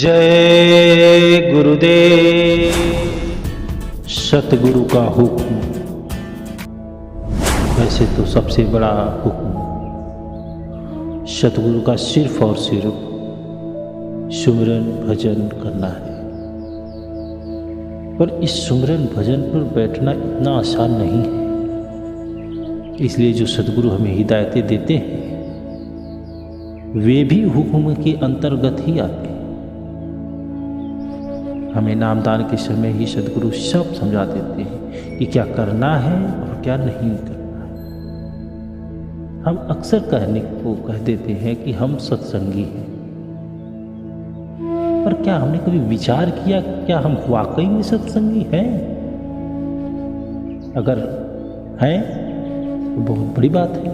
जय गुरुदेव। सतगुरु का हुक्म वैसे तो सबसे बड़ा हुक्म सतगुरु का सिर्फ और सिर्फ सुमिरन भजन करना है। पर इस सुमिरन भजन पर बैठना इतना आसान नहीं है। इसलिए जो सतगुरु हमें हिदायतें देते हैं वे भी हुक्म के अंतर्गत ही आते हैं। हमें नामदान के समय ही सतगुरु सब समझा देते हैं कि क्या करना है और क्या नहीं करना है। हम अक्सर कहने को कह देते हैं कि हम सत्संगी हैं, पर क्या हमने कभी विचार किया क्या हम वाकई में सत्संगी हैं? अगर हैं तो बहुत बड़ी बात है।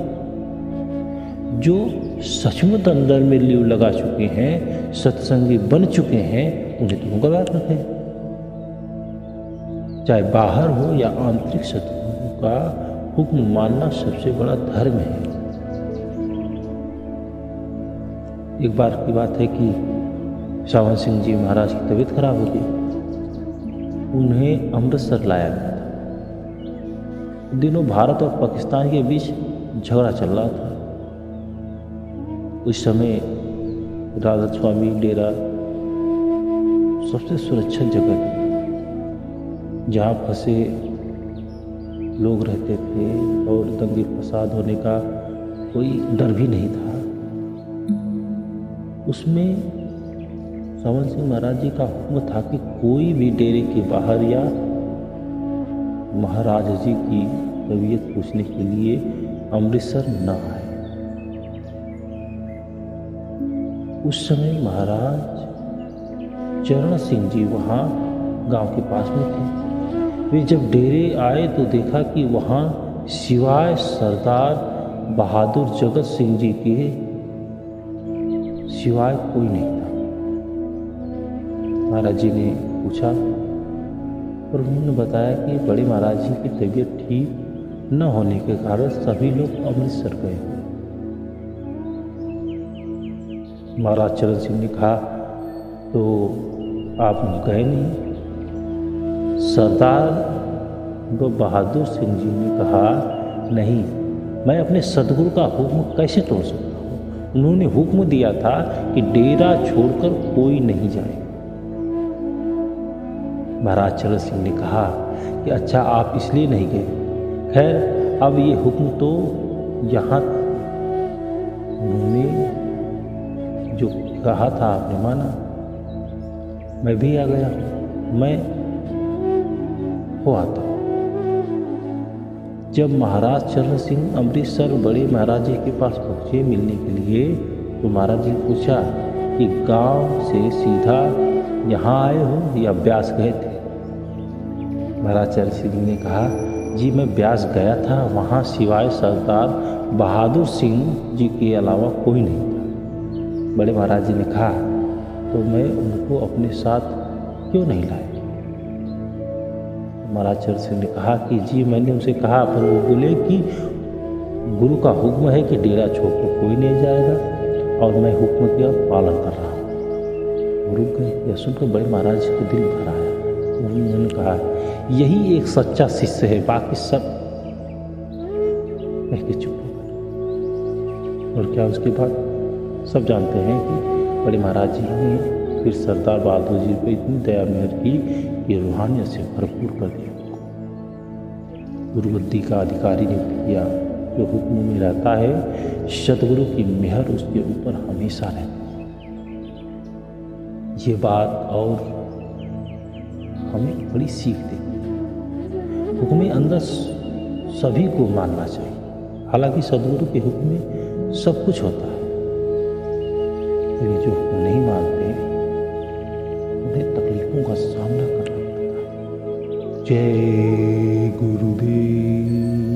जो सचमुच अंदर में लीव लगा चुके हैं, सत्संगी बन चुके हैं, उन्हें तो मुकर्रर रखें। चाहे बाहर हो या आंतरिक, सतगुरु का हुक्म मानना सबसे बड़ा धर्म है। एक बार की बात है कि सावन सिंह जी महाराज की तबीयत खराब हो गई। उन्हें अमृतसर लाया गया था। दिनों भारत और पाकिस्तान के बीच झगड़ा चल रहा था। उस समय राधा स्वामी डेरा सबसे सुरक्षित जगह थी, जहाँ फंसे लोग रहते थे और दंगे फसाद होने का कोई डर भी नहीं था। उसमें सावन सिंह महाराज जी का हुक्म था कि कोई भी डेरे के बाहर या महाराज जी की तबीयत पूछने के लिए अमृतसर न आए। उस समय महाराज चरण सिंह जी वहाँ गांव के पास में थे। वे जब डेरे आए तो देखा कि वहाँ सिवाय सरदार बहादुर जगत सिंह जी के सिवाय कोई नहीं था। महाराज जी ने पूछा और उन्होंने बताया कि बड़े महाराज जी की तबीयत ठीक न होने के कारण सभी लोग अमृतसर गए। महाराज चरण सिंह ने कहा तो आप गए नहीं? सरदार बहादुर सिंह जी ने कहा नहीं, मैं अपने सतगुरु का हुक्म कैसे तोड़ सकता हूँ। उन्होंने हुक्म दिया था कि डेरा छोड़कर कोई नहीं जाए। महाराज चरण सिंह ने कहा कि अच्छा आप इसलिए नहीं गए। खैर अब ये हुक्म तो यहाँ उन्होंने जो कहा था आपने माना, मैं भी आ गया, मैं हो आता हूँ। जब महाराज चरण सिंह अमृतसर बड़े महाराज जी के पास पहुँचे मिलने के लिए तो महाराज जी ने पूछा कि गांव से सीधा यहाँ आए हो या ब्यास गए थे? महाराज चरण सिंह ने कहा जी मैं ब्यास गया था, वहाँ सिवाय सरदार बहादुर सिंह जी के अलावा कोई नहीं था। बड़े महाराज जी ने कहा तो मैं उनको अपने साथ क्यों नहीं लाए? महाराज चरण सिंह ने कहा कि जी मैंने उनसे कहा, पर वो बोले कि गुरु का हुक्म है कि डेरा छोड़कर कोई नहीं जाएगा और मैं हुक्म का पालन कर रहा हूँ। वो रुक गए। यह सुनकर बड़े महाराज जी को दिल भर आया। उन्होंने कहा यही एक सच्चा शिष्य है, बाकी सब कह के चुप हो गए। और क्या उसके बाद सब जानते हैं कि बड़े महाराज जी ने फिर सरदार बहादुर जी पर इतनी दया मेहर की कि रूहानियत से भरपूर कर दिया। गुरुगद्दी का अधिकारी नियुक्त किया। जो हुक्म में रहता है सतगुरु की मेहर उसके ऊपर हमेशा रहती है। ये बात और हमें बड़ी सीख देती है। हुक्म अंदर सभी को मानना चाहिए। हालांकि सतगुरु के हुक्म में सब कुछ होता है, जो नहीं मानते उन्हें तकलीफों का सामना करना पड़ता है। जय गुरुदेव।